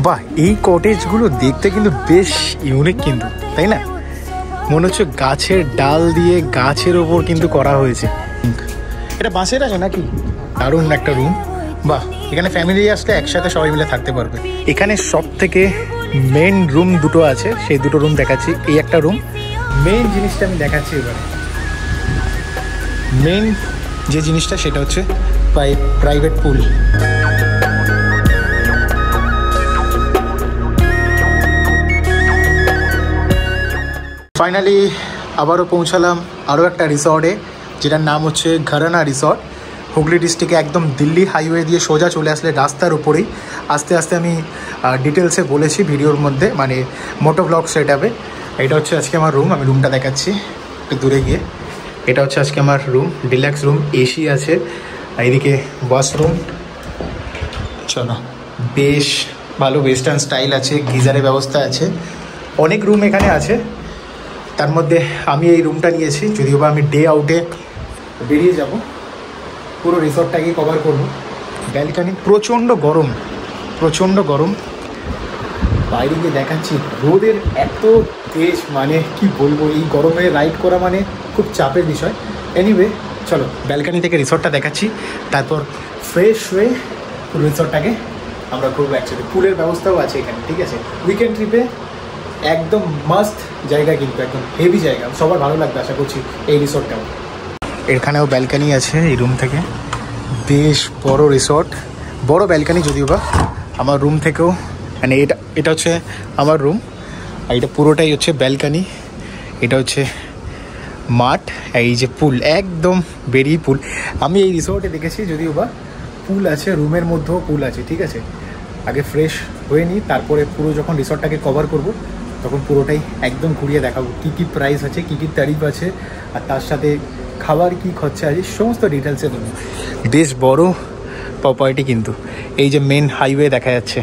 বাহ, এই কটেজগুলো দেখতে কিন্তু বেশ ইউনিক কিন্তু, তাই না? মনে হচ্ছে গাছের ডাল দিয়ে গাছের ওপর কিন্তু করা হয়েছে। এটা বাঁশের আছে নাকি? দারুণ একটা রুম। বাহ, এখানে ফ্যামিলি আসলে একসাথে সবাই মিলে থাকতে পারবে। এখানে সব থেকে মেন রুম দুটো আছে, সেই দুটো রুম দেখাচ্ছি। এই একটা রুম, মেইন জিনিসটা আমি দেখাচ্ছি এবারে। মেইন যে জিনিসটা সেটা হচ্ছে প্রাইভেট পুল। ফাইনালি আবারও পৌঁছালাম আরও একটা রিসর্টে, যেটার নাম হচ্ছে ঘরানা রিসর্ট। হুগলি ডিস্ট্রিক্টে একদম দিল্লি হাইওয়ে দিয়ে সোজা চলে আসলে রাস্তার উপরেই। আস্তে আস্তে আমি ডিটেলসে বলেছি ভিডিওর মধ্যে, মানে মোটো ব্লগ সেটআপে। এটা হচ্ছে আজকে আমার রুম, আমি রুমটা দেখাচ্ছি একটু দূরে গিয়ে। এটা হচ্ছে আজকে আমার রুম, ডিলাক্স রুম, এসি আছে, এইদিকে ওয়াশরুম। চলো, বেশ ভালো ওয়েস্টার্ন স্টাইল আছে, গিজারের ব্যবস্থা আছে, অনেক রুম এখানে আছে। তার মধ্যে আমি এই রুমটা নিয়েছি, যদিও বা আমি ডে আউটে বেরিয়ে যাব, পুরো রিসর্টটাকে কভার করব। ব্যালকানি, প্রচণ্ড গরম, প্রচণ্ড গরম। বাইরে গিয়ে দেখাচ্ছি, রোদের এত তেজ, মানে কি বলবো, এই গরমে রাইড করা মানে খুব চাপের বিষয়। এনিওয়ে চলো, ব্যালকানি থেকে রিসর্টটা দেখাচ্ছি, তারপর ফ্রেশ হয়ে পুরো রিসর্টটাকে আমরা ঘুরবো একসাথে। পুলের ব্যবস্থাও আছে এখানে, ঠিক আছে? উইকেন্ড ট্রিপে একদম মাস্ট জায়গা, কিন্তু একদম হেভি জায়গা, সবার ভালো লাগবে আশা করছি এই রিসর্টটাও। এখানেও ব্যালকানি আছে এই রুম থেকে, বেশ বড় রিসর্ট, বড় ব্যালকানি যদিও বা। আমার রুম থেকেও, মানে এটা হচ্ছে আমার রুম, আর এটা পুরোটাই হচ্ছে ব্যালকানি। এটা হচ্ছে মাঠ, এই যে পুল, একদম বেরিয়ে পুল। আমি এই রিসর্টে দেখেছি যদিও বা পুল আছে, রুমের মধ্যেও পুল আছে, ঠিক আছে? আগে ফ্রেশ হয়ে নিই, তারপরে পুরো যখন রিসর্টটাকে কভার করব তখন পুরোটাই একদম ঘুরিয়ে দেখাবো, কী কী প্রাইস আছে, কী কী তারিফ আছে, আর তার সাথে খাবার কী খরচা আছে, সমস্ত ডিটেলসে দেবো। বেশ বড় প্রপার্টি কিন্তু। এই যে মেন হাইওয়ে দেখা যাচ্ছে,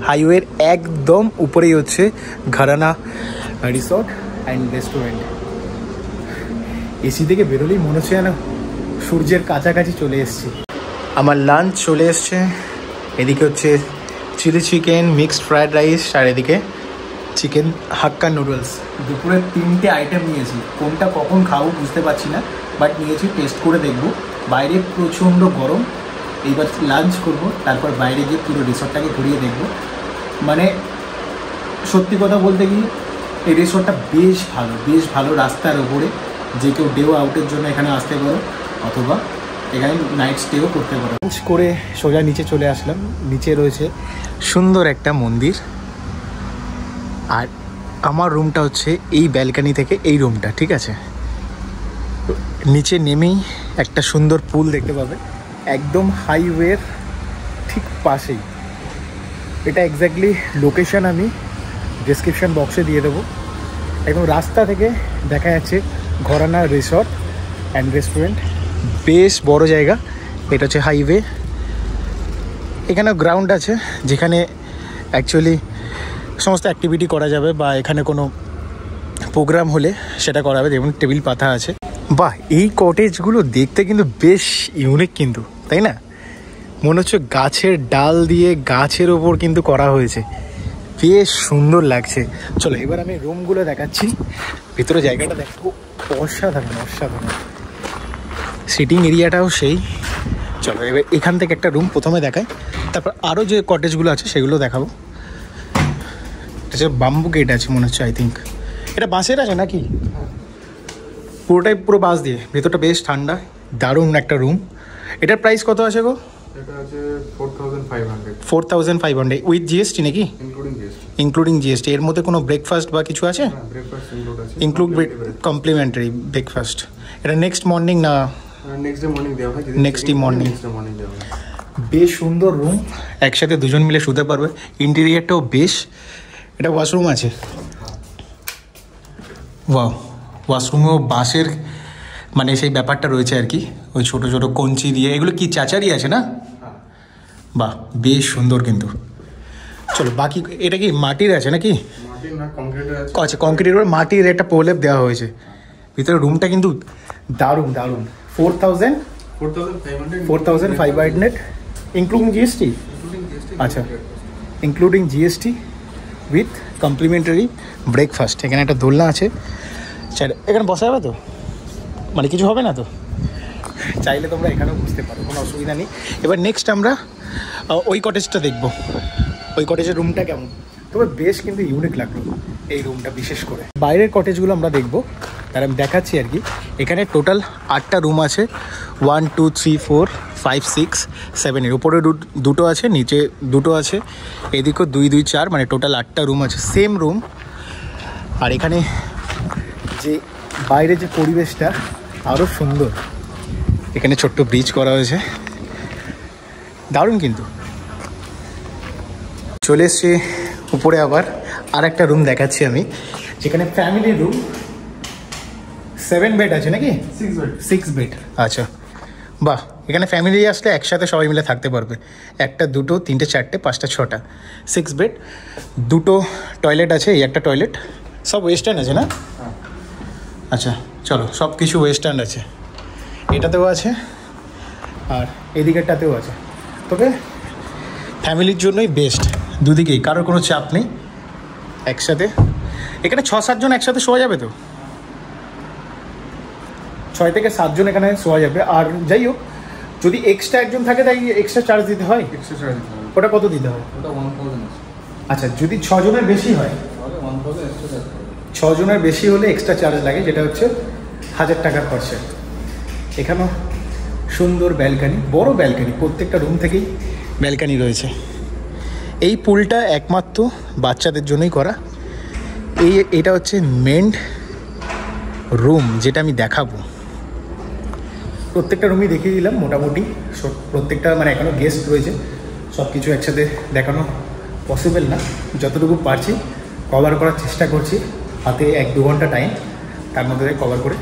হাইওয়ের একদম উপরেই হচ্ছে ঘরানা রিসর্ট অ্যান্ড রেস্টুরেন্ট। এসি থেকে বেরোলেই মনে হচ্ছে যেন সূর্যের কাছাকাছি চলে এসেছি। আমার লাঞ্চ চলে এসছে, এদিকে হচ্ছে chilli chicken, mixed fried rice, আর এদিকে চিকেন হাক্কা নুডলস। দুপুরে 3টে আইটেম নিয়েছি, কোনটা কখন খাবো বুঝতে পারছি না, বাট নিয়েছি, টেস্ট করে দেখবো। বাইরে প্রচণ্ড গরম, এইবার লাঞ্চ করব, তারপর বাইরে গিয়ে পুরো রিসর্টটাকে ঘুরিয়ে দেখবো। মানে সত্যি কথা বলতে কি, এই রিসর্টটা বেশ ভালো, বেশ ভালো। রাস্তার ওপরে, যে কেউ ডে আউটের জন্য এখানে আসতে পারো, অথবা এখানে নাইট স্টেও করতে পারো। লাঞ্চ করে সোজা নিচে চলে আসলাম। নিচে রয়েছে সুন্দর একটা মন্দির, আর আমার রুমটা হচ্ছে এই ব্যালকানি থেকে এই রুমটা, ঠিক আছে? নিচে নেমেই একটা সুন্দর পুল দেখতে পাবে, একদম হাইওয়ের ঠিক পাশেই। এটা এক্স্যাক্টলি লোকেশন আমি ডেসক্রিপশন বক্সে দিয়ে দেবো। একদম রাস্তা থেকে দেখা যাচ্ছে ঘরানা রিসর্ট অ্যান্ড রেস্টুরেন্ট, বেশ বড় জায়গা। এটা হচ্ছে হাইওয়ে, এখানে গ্রাউন্ড আছে যেখানে অ্যাকচুয়ালি সমস্ত অ্যাক্টিভিটি করা যাবে, বা এখানে কোনো প্রোগ্রাম হলে সেটা করা হবে। যেমন টেবিল পাতা আছে। বাহ, এই কটেজগুলো দেখতে কিন্তু বেশ ইউনিক কিন্তু, তাই না? মনে হচ্ছে গাছের ডাল দিয়ে গাছের ওপর কিন্তু করা হয়েছে, বেশ সুন্দর লাগছে। চলো এবার আমি রুমগুলো দেখাচ্ছি, ভিতরে জায়গাটা দেখো, অসাধারণ অসাধারণ। সিটিং এরিয়াটাও সেই। চলো এবার এখান থেকে একটা রুম প্রথমে দেখাই, তারপর আরও যে কটেজগুলো আছে সেগুলো দেখাবো। এটা বাম্বু গেট আছে মনে হচ্ছে, আই থিঙ্ক এটা বাঁশের আছে নাকি? পুরোটাই পুরো বাঁশ দিয়ে, ভেতরটা বেশ ঠান্ডা, দারুণ একটা রুম। এটার প্রাইস কত আছে গো? এটা আছে 4500। 4500 উইথ জিএসটি নাকি? Including GST. এর মধ্যে কোনো ব্রেকফাস্ট বা কিছু আছে? ব্রেকফাস্ট ইনক্লুড আছে, ইনক্লুড কমপ্লিমেন্টারি ব্রেকফাস্ট। এটা নেক্সট মর্নিং না নেক্সট ডে মর্নিং দেওয়া হয়? নেক্সট ডে মর্নিং দেওয়া হয়। বেশ সুন্দর রুম, একসাথে দুজন মিলে শুতে পারবে। ইন্টেরিয়ারটাও বেশ। এটা ওয়াশরুম আছে, ওয়াও, ওয়াশরুমেও বাঁশের মানে সেই ব্যাপারটা রয়েছে আর কি, ওই ছোটো ছোটো কঞ্চি দিয়ে। এগুলো কি চাচারি আছে না? বাহ, বেশ সুন্দর কিন্তু। চলো বাকি, এটা কি মাটির আছে নাকি? আচ্ছা, কংক্রিটের উপর মাটির একটা প্রলেপ দেওয়া হয়েছে। ভিতরে রুমটা কিন্তু দারুণ দারুণ। 4500 ইনক্লুডিং জিএসটি। আচ্ছা, including GST with complimentary breakfast. এখানে একটা দোলনা আছে, এখানে বসা যাবে তো, মানে কিছু হবে না তো? চাইলে তোমরা এখানেও বুঝতে পারো, কোনো অসুবিধা নেই। এবার নেক্সট আমরা ওই কটেজটা দেখবো। ওই কটেজের রুমটা কেমন, তবে বেশ কিন্তু ইউনিক লাগলো এই রুমটা বিশেষ করে। বাইরের কটেজগুলো আমরা দেখবো, তার আমি দেখাচ্ছি আর কি। এখানে টোটাল 8টা রুম আছে, 1 2 3 4 5 6 7, এর উপরে দুটো আছে, নিচে দুটো আছে, এদিকেও 2 2 4, মানে টোটাল 8টা রুম আছে, সেম রুম। আর এখানে যে বাইরে যে পরিবেশটা আরও সুন্দর, এখানে ছোট্ট ব্রিজ করা হয়েছে, দারুণ কিন্তু। চলে এসছি উপরে, আবার আর একটা রুম দেখাচ্ছি আমি, যেখানে ফ্যামিলি রুম, 7 বেড আছে নাকি? 6 বেড। আচ্ছা, বাহ, এখানে ফ্যামিলি আসলে একসাথে সবাই মিলে থাকতে পারবে। 1টা 2টো 3টে 4টে 5টা 6টা, 6 বেড। 2টো টয়লেট আছে, এই একটা টয়লেট, সব ওয়েস্টার্ন আছে না? আচ্ছা চলো, সব কিছু ওয়েস্টার্ন আছে, এটাতেও আছে আর এদিকেরটাতেও আছে। তবে ফ্যামিলির জন্যই বেস্ট, দুদিকেই, কারোর কোনো চাপ নেই, একসাথে। এখানে 6-7 জন একসাথে শোয়া যাবে তো, 6 থেকে 7 জন এখানে শোয়া যাবে। আর যাই হোক, যদি এক্সট্রা একজন থাকে তাই এক্সট্রা চার্জ দিতে হয়। এক্সট্রা চার্জ দিতে হবে। ওটা কত দিতে হয়? ওটা 1000 আছে। আচ্ছা, যদি 6 জনের বেশি হয় তাহলে 1000 এক্সট্রা চার্জ হবে। 6 জনের বেশি হলে এক্সট্রা চার্জ লাগে, যেটা হচ্ছে 1000 টাকার খরচা। এখানেও সুন্দর ব্যালকানি, বড় ব্যালকানি, প্রত্যেকটা রুম থেকেই ব্যালকানি রয়েছে। এই পুলটা একমাত্র বাচ্চাদের জন্যই করা। এটা হচ্ছে মেন রুম, যেটা আমি দেখাবো। প্রত্যেকটা রুমই দেখিয়ে দিলাম মোটামুটি, প্রত্যেকটা মানে এখনও গেস্ট রয়েছে, সব কিছু একসাথে দেখানো পসিবল না, যতটুকু পারছি কভার করার চেষ্টা করছি। হাতে 1-2 ঘন্টা টাইম, তার মধ্যে কভার করে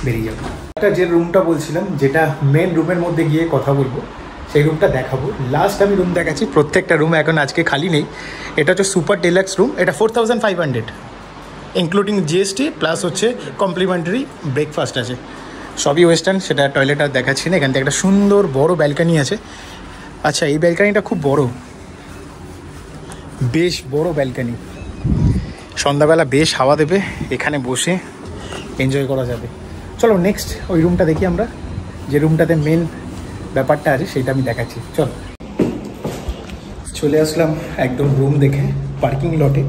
বেরিয়ে যাবো। একটা যে রুমটা বলছিলাম, যেটা মেন রুমের মধ্যে গিয়ে কথা বলবো, সেই রুমটা দেখাবো। লাস্ট আমি রুম দেখাচ্ছি, প্রত্যেকটা রুম এখন আজকে খালি নেই। এটা হচ্ছে সুপার ডিলাক্স রুম, এটা 4500 ইনক্লুডিং জিএসটি, প্লাস হচ্ছে কমপ্লিমেন্টারি ব্রেকফাস্ট আছে, সবই ওয়েস্টার্ন। সেটা টয়লেট আর দেখাচ্ছি না। এখান থেকে একটা সুন্দর বড় ব্যালকানি আছে। আচ্ছা, এই ব্যালকানিটা খুব বড়, বেশ বড় ব্যালকানি, সন্ধ্যাবেলা বেশ হাওয়া দেবে, এখানে বসে এনজয় করা যাবে। চলো নেক্সট ওই রুমটা দেখি আমরা, যে রুমটাতে মেন ব্যাপারটা আছে সেটা আমি দেখাচ্ছি। চলো, চলে আসলাম একদম রুম দেখে পার্কিং লটে।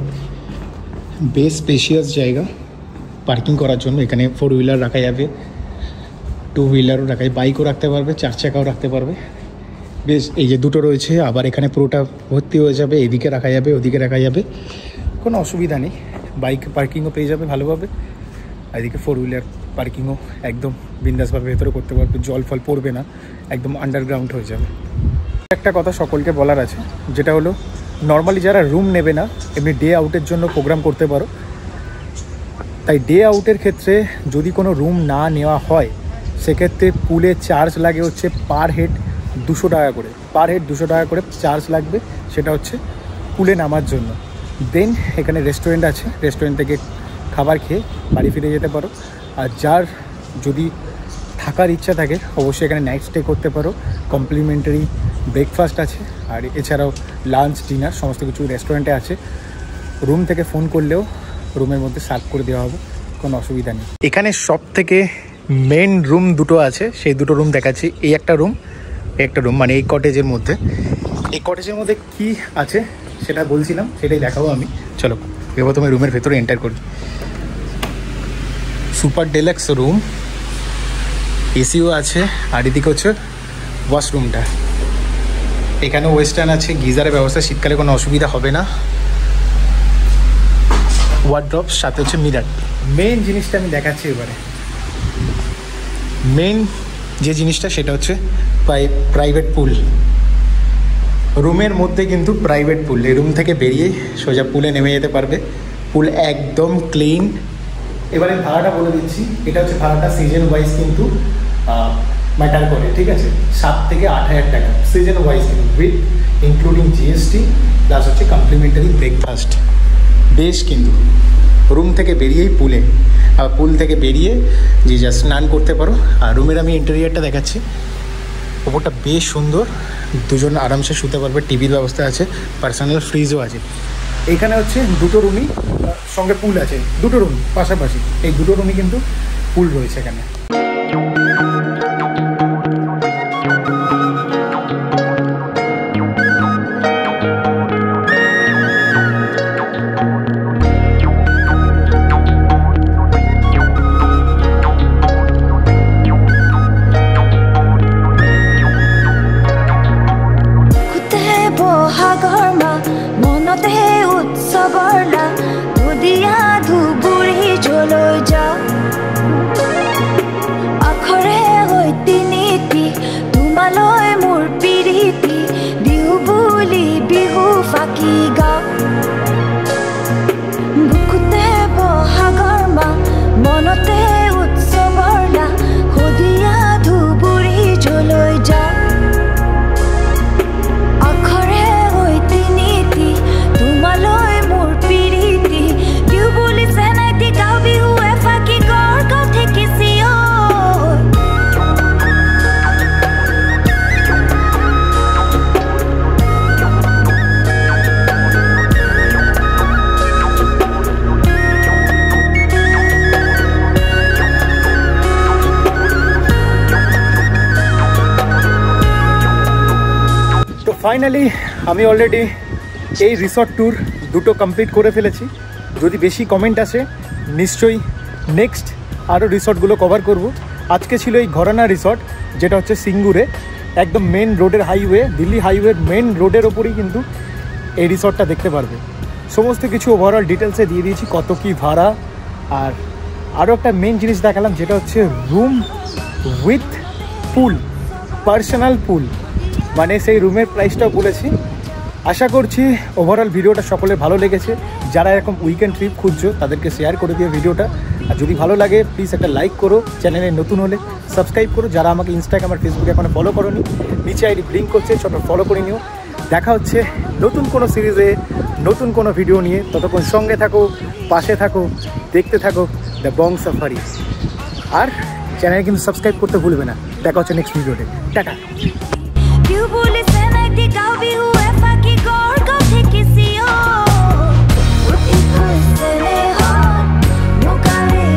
বেশ স্পেশিয়াস জায়গা পার্কিং করার জন্য। এখানে 4 হুইলার রাখা যাবে, 2 হুইলারও রাখা যাবে, বাইকও রাখতে পারবে, 4 চাকাও রাখতে পারবে। বেশ, এই যে দুটো রয়েছে, আবার এখানে পুরোটা ভর্তি হয়ে যাবে, এদিকে রাখা যাবে, ওদিকে রাখা যাবে, কোনো অসুবিধা নেই। বাইক পার্কিংও পেয়ে যাবে ভালোভাবে, এদিকে 4 হুইলার পার্কিংও একদম বিন্দাসভাবে ভেতরে করতে পারবে, জল ফল পড়বে না, একদম আন্ডারগ্রাউন্ড হয়ে যাবে। একটা কথা সকলকে বলার আছে, যেটা হলো নর্মালি যারা রুম নেবে না, এমনি ডে আউটের জন্য প্রোগ্রাম করতে পারো। তাই ডে আউটের ক্ষেত্রে যদি কোনো রুম না নেওয়া হয়, সেক্ষেত্রে পুলে চার্জ লাগে হচ্ছে পার হেড 200 টাকা করে, পার হেড 200 টাকা করে চার্জ লাগবে, সেটা হচ্ছে পুলে নামার জন্য। দেন এখানে রেস্টুরেন্ট আছে, রেস্টুরেন্ট থেকে খাবার খেয়ে বাড়ি ফিরে যেতে পারো। আর যার যদি থাকার ইচ্ছা থাকে, অবশ্যই এখানে নাইট স্টে করতে পারো, কমপ্লিমেন্টারি ব্রেকফাস্ট আছে, আর এছাড়াও লাঞ্চ ডিনার সমস্ত কিছু রেস্টুরেন্টে আছে। রুম থেকে ফোন করলেও রুমের মধ্যে সার্ভ করে দেওয়া হবে, কোনো অসুবিধা নেই। এখানে সব থেকে মেন রুম দুটো আছে, সেই দুটো রুম দেখাচ্ছি। এই একটা রুম, একটা রুম, মানে এই কটেজের মধ্যে। এই কটেজের মধ্যে কি আছে সেটা বলছিলাম, সেটাই দেখাবো আমি। চলো এবার তুমি রুমের ভেতরে এন্টার করি। সুপার ডিলাক্স রুম, এসিও আছে, আর এদিকে হচ্ছে ওয়াশরুমটা। এখানেও ওয়েস্টার্ন আছে, গিজারের ব্যবস্থা, শীতকালে কোনো অসুবিধা হবে না। ওয়ার্ড্রপ, সাথে হচ্ছে মিরার। মেন জিনিসটা আমি দেখাচ্ছি এবারে। মেন যে জিনিসটা সেটা হচ্ছে প্রাইভেট পুল। রুমের মধ্যে কিন্তু প্রাইভেট পুল, এই রুম থেকে বেরিয়ে সোজা পুলে নেমে যেতে পারবে। পুল একদম ক্লিন। এবারে ভাড়াটা বলে দিচ্ছি, এটা হচ্ছে ভাড়াটা সিজন ওয়াইজ কিন্তু ম্যাটার করে, ঠিক আছে? 7 থেকে 8,000 টাকা সিজন ওয়াইজ, কিন্তু উইথ ইনক্লুডিং জিএসটি, প্লাস হচ্ছে কমপ্লিমেন্টারি ব্রেকফাস্ট। বেশ কিন্তু রুম থেকে বেরিয়েই পুলে, পুল থেকে বেরিয়ে যে যা স্নান করতে পারো। আর রুমের আমি ইন্টেরিয়ারটা দেখাচ্ছি। ওপরটা বেশ সুন্দর, দুজন আরামসে শুতে পারবে, টিভির ব্যবস্থা আছে, পার্সোনাল ফ্রিজও আছে। এইখানে হচ্ছে দুটো রুমই সঙ্গে পুল আছে, দুটো রুম পাশাপাশি, এই দুটো রুমই কিন্তু পুল রয়েছে এখানে। ফাইনালি আমি অলরেডি এই রিসর্ট ট্যুর দুটো কমপ্লিট করে ফেলেছি। যদি বেশি কমেন্ট আসে নিশ্চয়ই নেক্সট আরও রিসর্টগুলো কভার করব। আজকে ছিল এই ঘরানা রিসর্ট, যেটা হচ্ছে সিঙ্গুরে, একদম মেন রোডের হাইওয়ে, দিল্লি হাইওয়ের মেন রোডের ওপরেই কিন্তু এই রিসর্টটা দেখতে পারবে। সমস্ত কিছু ওভারঅল ডিটেলসে দিয়ে দিয়েছি, কত কী ভাড়া, আর আরও একটা মেন জিনিস দেখালাম, যেটা হচ্ছে রুম উইথ পুল, পার্সোনাল পুল, মানে সেই রুমের প্রাইসটাও বলেছি। আশা করছি ওভারঅল ভিডিওটা সকলের ভালো লেগেছে। যারা এরকম উইকেন্ড ট্রিপ খুঁজছো তাদেরকে শেয়ার করে দিও ভিডিওটা, আর যদি ভালো লাগে প্লিজ একটা লাইক করো, চ্যানেলে নতুন হলে সাবস্ক্রাইব করো। যারা আমাকে ইনস্টাগ্রাম আর ফেসবুকে এখনো ফলো করোনি, নিচে আইডি ব্লিঙ্ক করছে, ছোট ফলো করে নিও। দেখা হচ্ছে নতুন কোনো সিরিজে, নতুন কোনো ভিডিও নিয়ে। ততক্ষণ সঙ্গে থাকো, পাশে থাকো, দেখতে থাকো দ্য বং সাফারি, আর চ্যানেলে কিন্তু সাবস্ক্রাইব করতে ভুলবে না। দেখা হচ্ছে নেক্সট ভিডিওতে। টাটা।